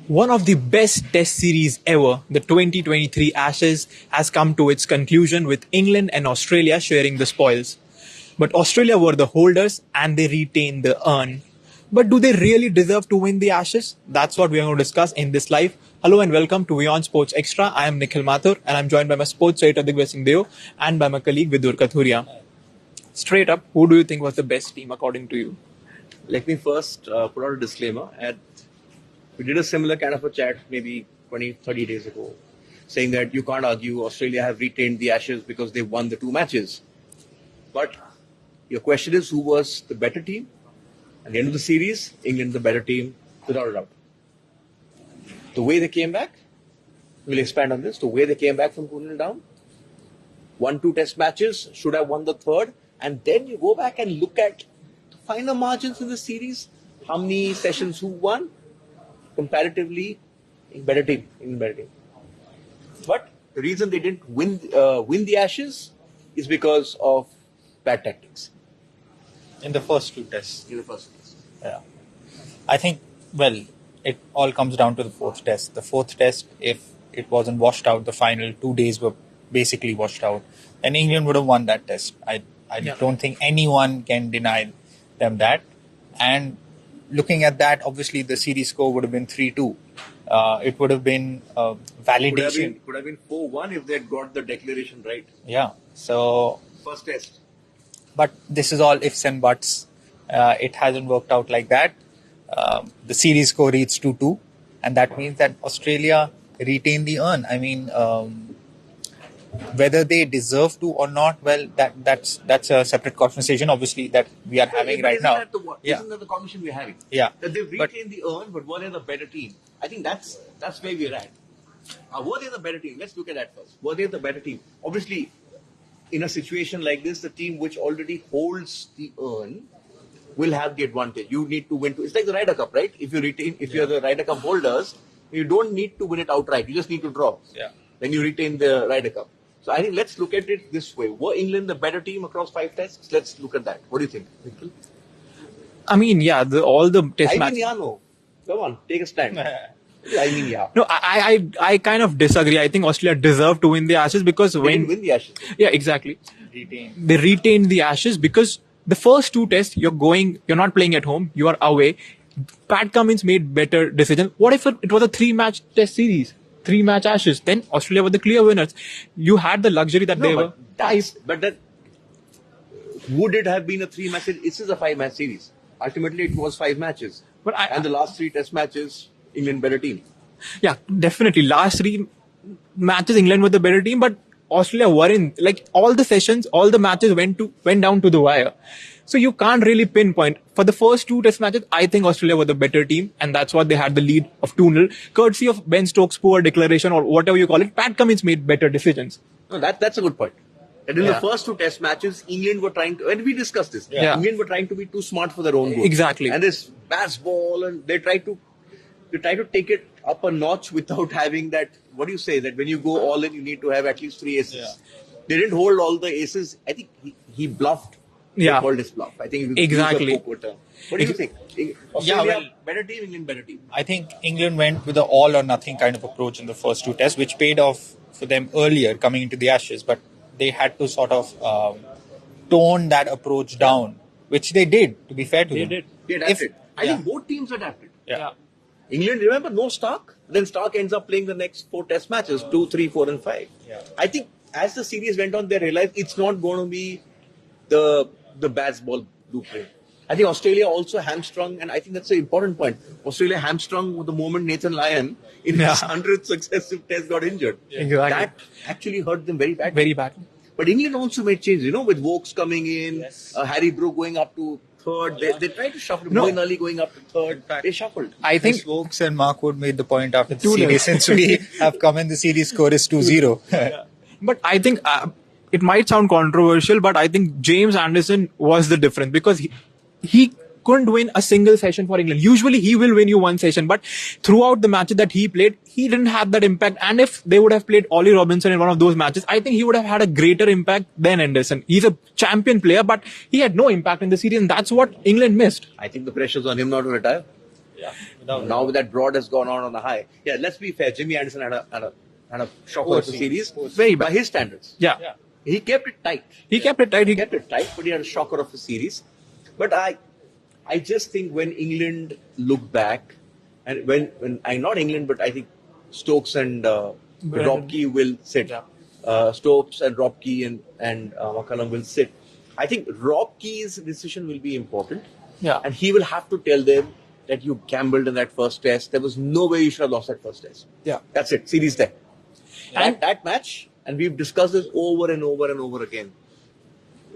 One of the best test series ever, the 2023 Ashes, has come to its conclusion with England and Australia sharing the spoils. But Australia were the holders and they retained the urn. But do they really deserve to win the Ashes? That's what we are going to discuss in this live. Hello and welcome to WION Sports Extra. I am Nikhil Mathur and I'm joined by my sports writer Digvay Singh Deo and by my colleague Vidur Kathuria. Straight up, who do you think was the best team according to you? Let me first put out a disclaimer. We did a similar kind of a chat maybe 20, 30 days ago, saying that you can't argue Australia have retained the Ashes because they won the two matches. But your question is, who was the better team? At the end of the series, England the better team, without a doubt. The way they came back, we'll expand on this. The way they came back from 2-0 down, won two test matches, should have won the third, and then you go back and look at the final margins in the series. How many sessions who won? Comparatively, better team. But the reason they didn't win the Ashes is because of bad tactics. In the first two tests. Yeah. I think, it all comes down to the fourth test. The fourth test, if it wasn't washed out, the final 2 days were basically washed out. And England would have won that test. I don't think anyone can deny them that. And looking at that, obviously the series score would have been 3-2. It would have been validation. Could have been 4-1 if they had got the declaration right. Yeah. So First test. But this is all ifs and buts. It hasn't worked out like that. The series score reached 2-2, and that means that Australia retained the urn. I mean, whether they deserve to or not, that's a separate conversation, obviously, that we are having right now. Isn't that the conversation we're having? Yeah. That they've retained the urn, but were they the better team? I think that's where we're at. Were they the better team? Let's look at that first. Were they the better team? Obviously, in a situation like this, the team which already holds the urn will have the advantage. You need to win. It's like the Ryder Cup, right? If you're the Ryder Cup holders, you don't need to win it outright. You just need to draw. Yeah. Then you retain the Ryder Cup. So I think let's look at it this way. Were England the better team across 5 tests? Let's look at that. What do you think, Nikhil? I mean, yeah, all the test matches. No. Come on, take a stand. No, I kind of disagree. I think Australia deserved to win the Ashes because They didn't win the Ashes. Yeah, exactly. Retained. They retained the Ashes because the first two tests you're not playing at home, you are away. Pat Cummins made better decisions. What if it was a 3-match test series? 3-match Ashes. Then Australia were the clear winners. You had the luxury that they were. Would it have been a 3-match series? This is a 5-match series. Ultimately, it was 5 matches. And the last 3 test matches, England better team. Yeah, definitely. Last 3 matches, England were the better team, but Australia were in, like, all the sessions, all the matches went down to the wire. So you can't really pinpoint. For the first 2 test matches, I think Australia were the better team, and that's what they had the lead of 2-0. Courtesy of Ben Stokes' poor declaration or whatever you call it, Pat Cummins made better decisions. No, that's a good point. And in the first 2 test matches, England were trying to, and we discussed this, England were trying to be too smart for their own good. Exactly. And this bass ball, and they try to take it up a notch without having that, what do you say, that when you go all in, you need to have at least 3 aces. Yeah. They didn't hold all the aces. I think he bluffed. Yeah. They called his bluff. I think exactly. What do you think? Australia, better team, England better team? I think England went with the all or nothing kind of approach in the first 2 tests, which paid off for them earlier coming into the Ashes, but they had to sort of tone that approach down, which they did, to be fair to them. They adapted. I think both teams adapted. Yeah. England, remember, no Stark. Then Stark ends up playing the next 4 test matches, 2, 3, 4 and 5. Yeah. I think as the series went on, they realized it's not going to be the bats ball blueprint. I think Australia also hamstrung, and I think that's an important point. Australia hamstrung the moment Nathan Lyon in his 100th successive test got injured. Exactly. That actually hurt them very badly. Very badly. But England also made changes, with Vokes coming in, Harry Brook going up to 3rd. They tried to shuffle. Moeen Ali going up to 3rd. They shuffled. I think Vokes and Mark Wood made the point after the series, since we have come in, the series score is 2-0. But I think it might sound controversial, but I think James Anderson was the difference because he couldn't win a single session for England. Usually he will win you one session, but throughout the matches that he played, he didn't have that impact. And if they would have played Ollie Robinson in one of those matches, I think he would have had a greater impact than Anderson. He's a champion player, but he had no impact in the series, and that's what England missed. I think the pressure's on him not to retire. Yeah. Now that Broad has gone on a high. Yeah, let's be fair. Jimmy Anderson had a shocker of the series. Very bad. By his standards. Yeah. He kept it tight. He kept it tight. He kept it tight, but he had a shocker of the series. But I just think when England look back, and when not England, but I think Stokes and Robke will sit. Yeah. Stokes and Robke and McCullum will sit. I think Robke's decision will be important. Yeah. And he will have to tell them that you gambled in that first test. There was no way you should have lost that first test. Yeah. That's it. Series there. And That match, and we've discussed this over and over and over again.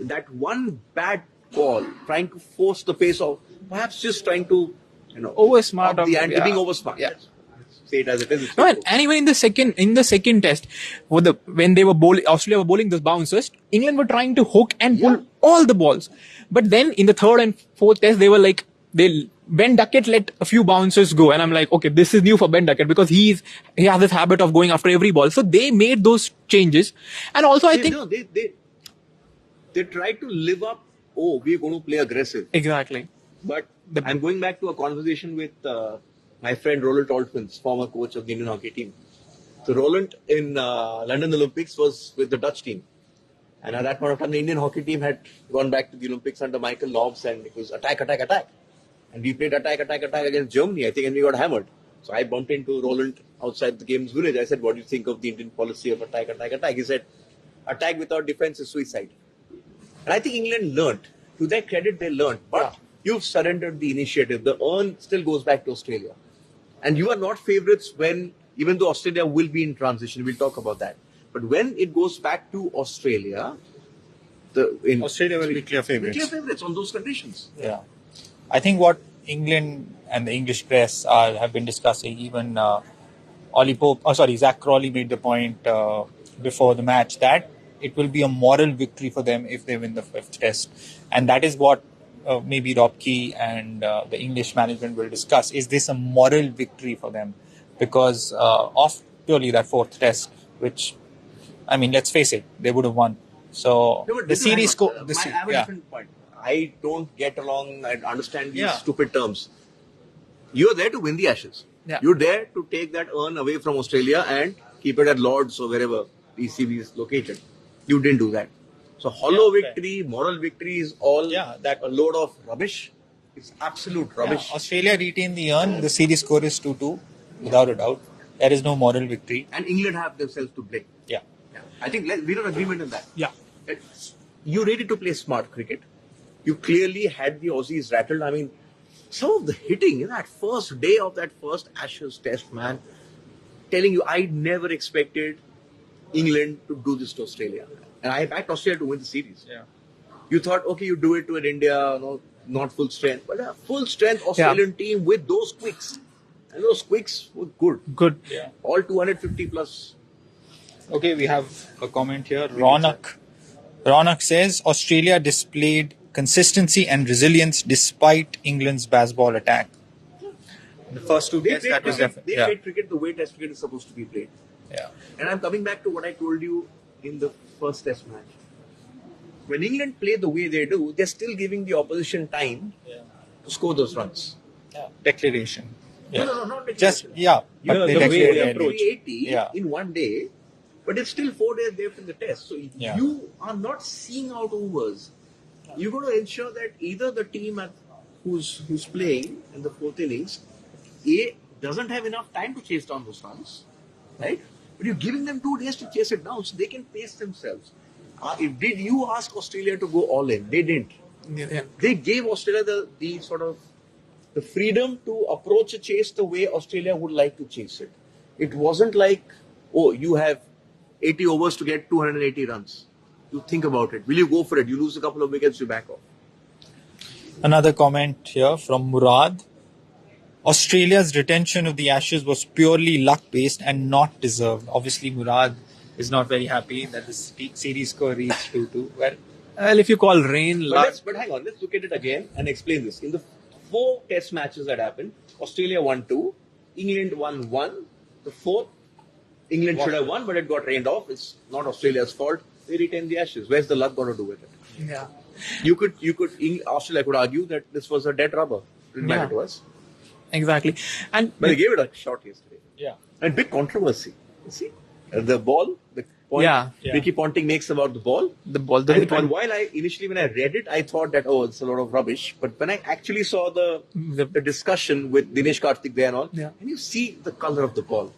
That one bad call, trying to force the pace of, perhaps just trying to, Oversmart up the of- ante, yeah. being oversmart. Yeah. Say it as it is. No, and even in the second test, when they were Australia were bowling those bouncers, England were trying to hook and pull all the balls. But then in the third and fourth test, they were like, Ben Duckett let a few bouncers go, and I'm like, okay, this is new for Ben Duckett because he has this habit of going after every ball. So they made those changes, and also I think they tried to live up. Oh, we're going to play aggressive. exactly. But I'm going back to a conversation with my friend Roland Altmans, former coach of the Indian hockey team. So Roland in London Olympics was with the Dutch team. And at that point of time, the Indian hockey team had gone back to the Olympics under Michael Lobbs, and it was attack. And we played attack against Germany, I think, and we got hammered. So I bumped into Roland outside the games village. I said, what do you think of the Indian policy of attack? He said, attack without defense is suicide. And I think England learnt. To their credit, they learnt. But you've surrendered the initiative. The urn still goes back to Australia. And you are not favourites even though Australia will be in transition. We'll talk about that. But when it goes back to Australia, Australia will be clear favourites. Clear favourites on those conditions. Yeah. I think what England and the English press have been discussing, even Zach Crawley made the point before the match that it will be a moral victory for them if they win the fifth test. And that is what maybe Robke and the English management will discuss. Is this a moral victory for them? Because of purely that fourth test, which, I mean, let's face it, they would have won. So the series score. I have a different point. I don't get along and understand these stupid terms. You're there to win the Ashes. Yeah. You're there to take that urn away from Australia and keep it at Lord's or wherever ECB is located. You didn't do that. So hollow victory, moral victory is all a load of rubbish. It's absolute rubbish. Australia retained the urn. The series score is 2-2, without a doubt. There is no moral victory. And England have themselves to blame. Yeah. I think we're in agreement on that. Yeah. You ready to play smart cricket. You clearly had the Aussies rattled. I mean, some of the hitting in that first day of that first Ashes test, man, telling you, I never expected England to do this to Australia. And I backed Australia to win the series. Yeah. You thought, okay, you do it to an India, not full strength, but a full strength Australian team with those quicks. And those quicks were good. Good. Yeah. All 250 plus. Okay, we have a comment here. Ronak says Australia displayed consistency and resilience despite England's baseball attack. The first two days, that was definitely. They played cricket the way Test cricket is supposed to be played. Yeah. And I'm coming back to what I told you in the first Test match. When England play the way they do, they're still giving the opposition time to score those runs. Yeah. Declaration. Yeah. No, not declaration. Just, but The they way they declared approach it. 380 in one day, but it's still 4 days left in the Test. So you are not seeing out overs. You've got to ensure that either the team who's playing in the fourth innings, doesn't have enough time to chase down those runs, right? But you're giving them 2 days to chase it down so they can pace themselves. Did you ask Australia to go all in? They didn't. Yeah. They gave Australia the sort of the freedom to approach a chase the way Australia would like to chase it. It wasn't like, oh, you have 80 overs to get 280 runs. You think about it. Will you go for it? You lose a couple of wickets, you back off. Another comment here from Murad. Australia's retention of the Ashes was purely luck-based and not deserved. Obviously, Murad is not very happy that the series score reached 2-2. Well, if you call rain luck. But hang on, let's look at it again and explain this. In the 4 Test matches that happened, Australia won 2, England won 1. The 4th, England should have won, but it got rained off. It's not Australia's fault. They retained the Ashes. Where's the luck got to do with it? Yeah. Australia could argue that this was a dead rubber. Didn't matter to us. Exactly. And But they gave it a shot yesterday. Yeah. And big controversy. You see? The ball, the point Yeah. Ricky Ponting makes about the ball. the ball, And while when I read it, I thought that, oh, it's a lot of rubbish. But when I actually saw the discussion with Dinesh Karthik there and all, Yeah. and you see the color of the ball,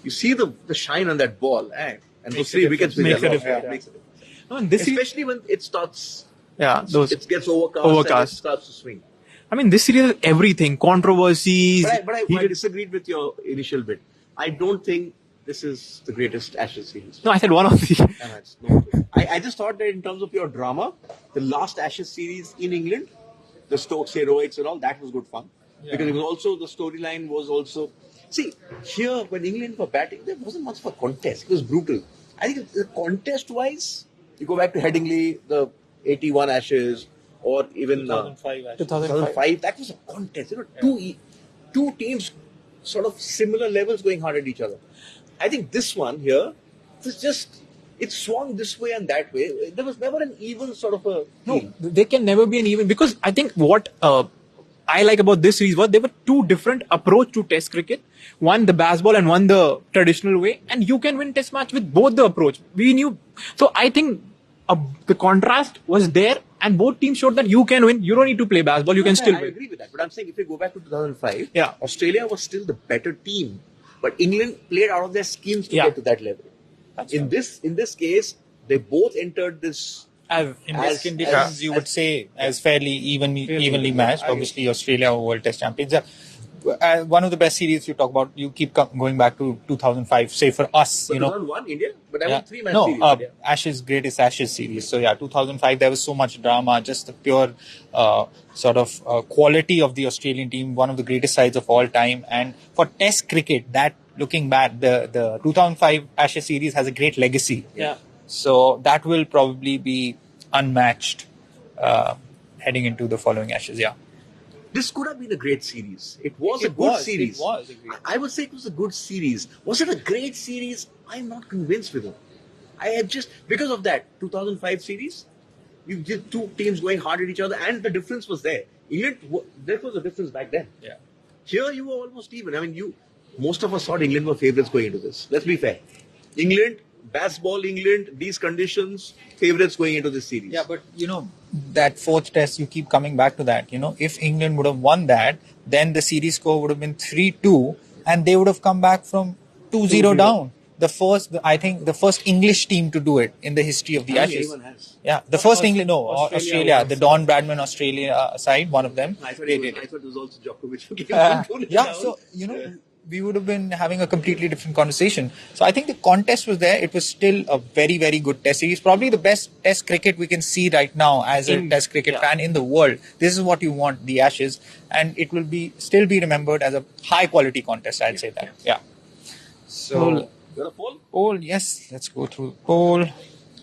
you see the shine on that ball, and those Makes a 3 wickets difference. which Makes they a lost, difference. it makes a difference. no, and this is, Especially when it starts, those. it gets overcast and it Overcast. starts to swing. I mean, this series has everything, controversies. But I disagreed with your initial bit. I don't think this is the greatest Ashes series. No, I said one of the. I just thought that in terms of your drama, the last Ashes series in England, the Stokes heroics and all, that was good fun. Because it was also, the storyline was also... See, here when England were batting, there wasn't much of a contest. It was brutal. I think contest-wise, you go back to Headingley, the 81 Ashes, or even 2005 Ashes. 2005, that was a contest. Two teams sort of similar levels going hard at each other. I think this one here was just, it swung this way and that way. There was never an even sort of a No, feel. there can never be an even, because I think what I like about this series was there were two different approach to Test cricket. One the baseball and one the traditional way, and you can win Test match with both the approach. We knew, so I think the contrast was there, and both teams showed that you can win. You don't need to play baseball. You can still I win. agree with that. But I'm saying if you go back to 2005, Yeah. Australia was still the better team, but England played out of their schemes to Yeah. get to that level. In this case, they both entered this. As In As- these conditions, as- you would say as fairly evenly matched. Obviously, Australia were World Test champions. One of the best series you talk about. You keep going back to 2005. Say for us, But you know, 2001 India, but that yeah. was 3-match No, series. Ashes, greatest Ashes series. So yeah, 2005, there was so much drama, just the pure sort of quality of the Australian team, one of the greatest sides of all time. And for Test cricket, that looking back, the 2005 Ashes series has a great legacy. Yeah. So that will probably be unmatched heading into the following Ashes. Yeah. This could have been a great series. It was a It good was, series. it was a great- I would say it was a good series. Was it a great series? I'm not convinced with it. I had just, because of that 2005 series, you did two teams going hard at each other, and the difference was there. There was a difference back then. Yeah. Here you were almost even. I mean, most of us thought England were favourites going into this. Let's be fair. England, baseball England, these conditions, favourites going into this series. Yeah, but that fourth test, you keep coming back to that. If England would have won that, then the series score would have been 3-2, and they would have come back from 2-0 down. I think the first English team to do it in the history of the I don't think Ashes. anyone has. Yeah, the first England, Australia, the Don Bradman Australia side, one of them. I thought They it did it. was also Djokovic who came from 2-0 Yeah, down. so we would have been having a completely different conversation. So I think the contest was there. It was still a very, very good test series. Probably the best test cricket we can see right now as a test cricket fan in the world. This is what you want, the Ashes, and it will still be remembered as a high quality contest. I'd say that. Yeah. So You got a poll? poll, yes. Let's go through the poll.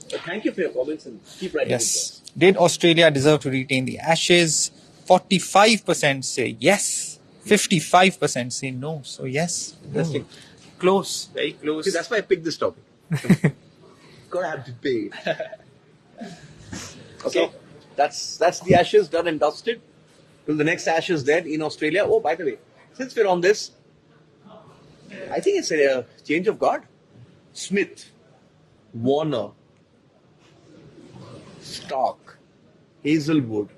But thank you for your comments and keep writing. Yes. Did Australia deserve to retain the Ashes? 45% say yes. 55% say no. So yes. Interesting. Close. Very close. See, that's why I picked this topic. Gotta have debate. Okay, that's the Ashes done and dusted. Till the next Ashes then in Australia. Oh, by the way, since we're on this, I think it's a change of guard. Smith, Warner, Stark, Hazelwood,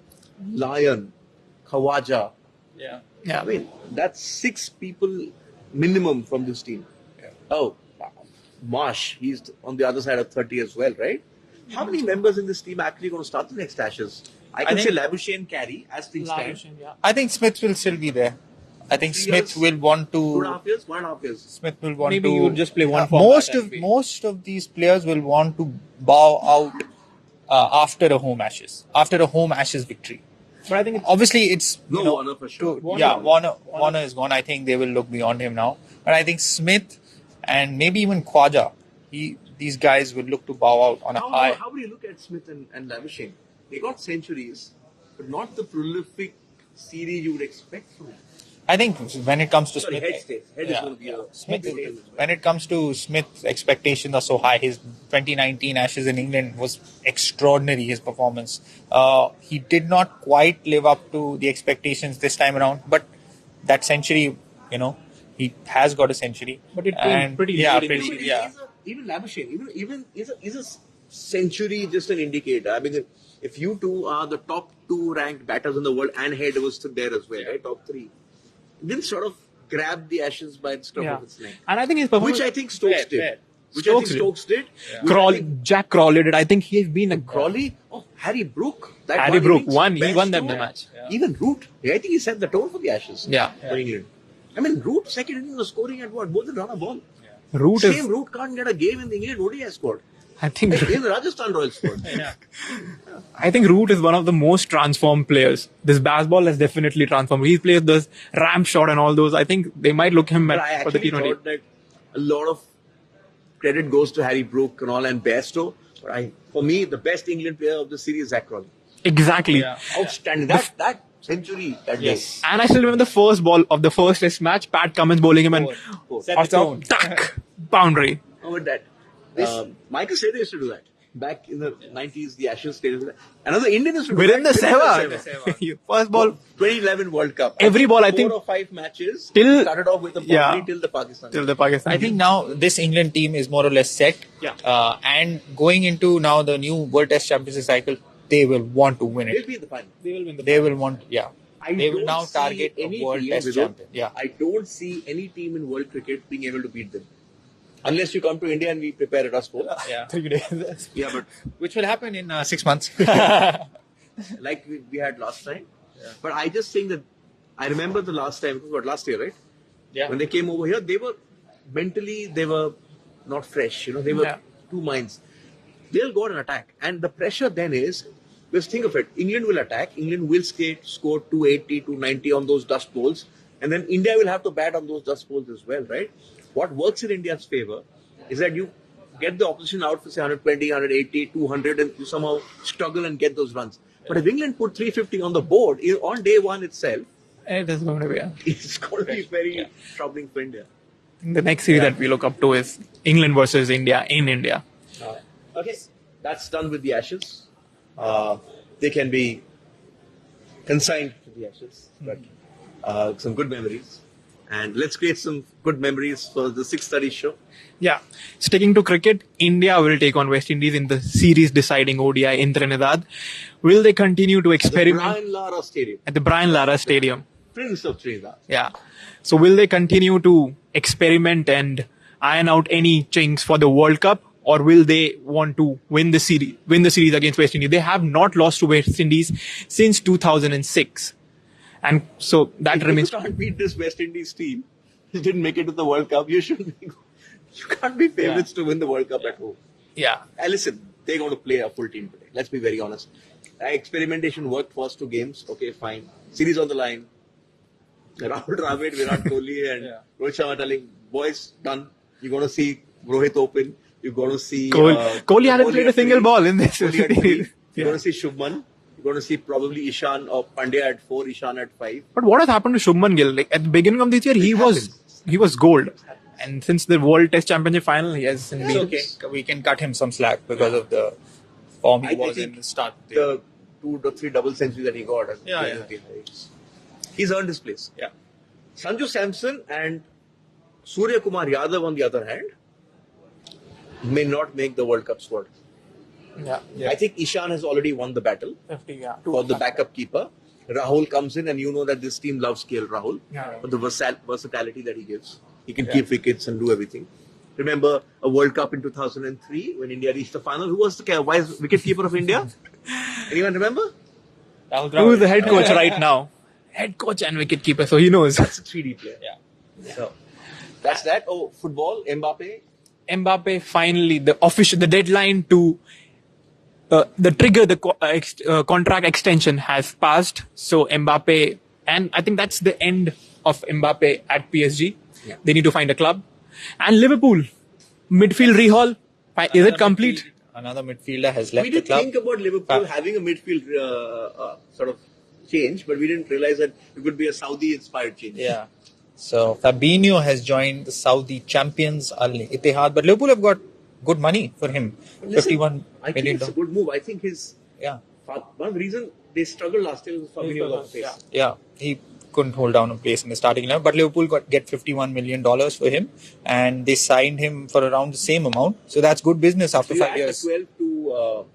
Lyon, Khawaja. Yeah. Yeah. I mean, that's 6 people minimum from this team. Yeah. Oh, Marsh, he's on the other side of 30 as well, right? How many members in this team are actually going to start the next Ashes? I can say think- Labuschagne and Carey as things stand. I think Smith will still be there. I think 3 Smith years? will want 2.5 to. years, 1.5 years. Smith will want Maybe to. he would just play one format and be- Most of these players will want to bow out after a home Ashes victory. But I think it's No Obviously, it's Warner for sure. Warner is gone. I think they will look beyond him now. But I think Smith and maybe even Khwaja, these guys will look to bow out on a high. How would you look at Smith and Labuschagne? They got centuries, but not the prolific series you would expect from them. I think when it comes to Sorry, Smith, head stays. Head is going to be a Smith, big deal. when it comes to Smith's expectations are so high. His 2019 Ashes in England was extraordinary, his performance. He did not quite live up to the expectations this time around, but that century, he has got a century. But it came pretty yeah, late in the pretty, season. yeah. Even Labuschagne, even is a century just an indicator? I mean, if you two are the top 2 ranked batters in the world, and Head was still there as well, right? Top 3. Didn't sort of grab the Ashes by the scruff of its neck. And I think his performance... Which I think Stokes did. fair. Which I think Stokes did. Jack Crawley did. I think he has been a... Crawley, Harry Brook. Harry Brook won. He best won that two. match. Yeah. Even Root. I think he set the tone for the Ashes. Yeah. For England. I mean, Root second inning was scoring at what? More than run a ball. Root Same Root can't get a game in the England ODI squad. I think... In the Rajasthan Royals squad. I think Root is one of the most transformed players. This baseball has definitely transformed. He plays this ramp shot and all those. I think they might look him But I for the actually T20. thought that a lot of credit goes to Harry Brook and all and Bairstow. But for me, the best England player of the series is Zach Crawley. Exactly. Yeah. Outstanding. That century that Yes. And I still remember the first ball of the first test match. Pat Cummins bowling him and Set the tone. tuck, boundary. day. How about that? Michael Saylor used to do that. Back in the 90s, the Ashes stayed. Another Indian used to do Within that. the Seva. First ball. 2011 World Cup. Every ball, I think- 4 or 5 matches. Till- started off with a boundary Yeah. till the Pakistan. Till the Pakistan. I think now this England team is more or less set. Yeah. And going into now the new World Test Championship cycle, they will want to win They'll it. be in the final. they will win the They will want, I They will don't now see target a any World team, Test Vidhu, champion. Yeah. I don't see any team in world cricket being able to beat them. Unless you come to India and we prepare a Rust Bowl. Yeah. 3 days. Yeah, but Which will happen in 6 months. like we had last time. But I just think that I remember the last time, it was last year, right? Yeah. When they came over here, they were mentally, they were not fresh. They were Yeah. two minds. They'll go on an attack. And the pressure then is, just think of it, England will attack, England will score 280, 290 on those dust bowls. And then India will have to bat on those dust bowls as well, right? What works in India's favor is that you get the opposition out for say 120, 180, 200 and you somehow struggle and get those runs. But if England put 350 on the board on day one itself, It is going to be. it's going to be very troubling for India. The next series that we look up to is England versus India in India. Okay, that's done with the Ashes. They can be consigned to the Ashes, but some good memories. And let's create some good memories for the 6:30 show. Yeah. Sticking to cricket, India will take on West Indies in the series deciding ODI in Trinidad. Will they continue to The experiment Brian Lara Stadium, at the Brian Lara Stadium? Prince of Trinidad. Yeah. So will they continue to experiment and iron out any chinks for the World Cup, or will they want to win the series against West Indies? They have not lost to West Indies since 2006, and so that If remains. you can't beat this West Indies team, you didn't make it to the World Cup. You can't be favorites to win the World Cup at home. Yeah. And listen, they're going to play a full team today. Let's be very honest. Experimentation worked first 2 games. Okay, fine. Series on the line. Rahul Dravid, Virat Kohli, and Rohit Sharma telling, boys, done. You're going to see Rohit open. You're going to see... Kohli hasn't played a single ball in this Kohli at 3. series. You're going to see Shubman. You're going to see probably Ishan or Pandya at 4, Ishan at 5. But what has happened to Shubman Gill? Like at the beginning of this year, he was gold, and since the World Test Championship final, he has been. It's okay. We can cut him some slack because of the form he was in the start. The 2 or 3 double centuries that he got. Yeah. He's earned his place. Yeah. Sanju Samson and Surya Kumar Yadav, on the other hand, may not make the World Cup squad. Yeah. I think Ishan has already won the battle 50, yeah. for the backup keeper. Rahul comes in, and you know that this team loves KL Rahul Yeah. for the versatility that he gives. He can keep wickets and do everything. Remember a World Cup in 2003 when India reached the final? Who was the vice wicket keeper of India? Anyone remember? Who is the head coach right now? Head coach and wicket keeper, so he knows. That's a 3D player. Yeah. So that's that. Oh, football, Mbappe finally the deadline to the contract extension has passed. So Mbappe, and I think that's the end of Mbappe at PSG. Yeah. They need to find a club. And Liverpool midfield rehaul. Is it complete? Another midfielder has left We the did club. think about Liverpool having a midfield sort of change, but we didn't realize that it would be a Saudi-inspired change. Yeah. So Fabinho has joined the Saudi champions Al Ittihad, but Liverpool have got good money for him. Listen, 51 I think million. it's a good move. I think Yeah. one of the reason they struggled last year was Fabinho was off pace. Yeah. He couldn't hold down a place in the starting 11. But Liverpool get $51 million for him, and they signed him for around the same amount. So that's good business after So you 5 add years. the 12 to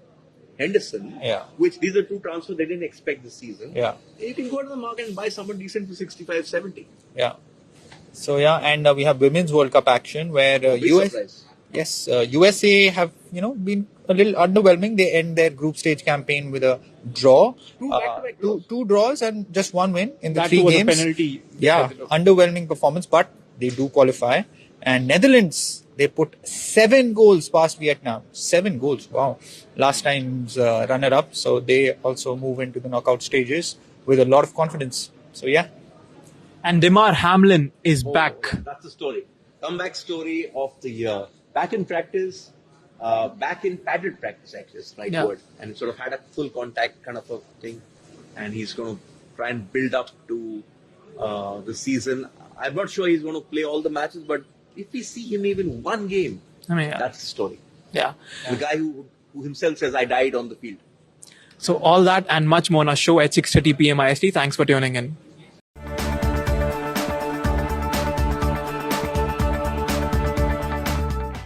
Henderson, Yeah. which these are two transfers they didn't expect this season. Yeah. You can go to the market and buy someone decent for 65, 70. Yeah. So yeah, and we have Women's World Cup action where Big surprise. USA have been a little underwhelming. They end their group stage campaign with a draw, Two back-to-back draws. two draws and just one win in the That 3 was a games. penalty. Yeah, underwhelming performance, but they do qualify. And Netherlands, they put 7 goals past Vietnam. 7 goals, wow! Last time's runner-up, so they also move into the knockout stages with a lot of confidence. So yeah. And Demar Hamlin is back. That's the story. Comeback story of the year. Back in practice, back in padded practice, actually, is the right Yeah. word. And sort of had a full contact kind of a thing. And he's going to try and build up to the season. I'm not sure he's going to play all the matches, but if we see him even one game, I mean, that's the story. yeah. The guy who himself says, I died on the field. So all that and much more on our show at 6:30 p.m. IST. Thanks for tuning in.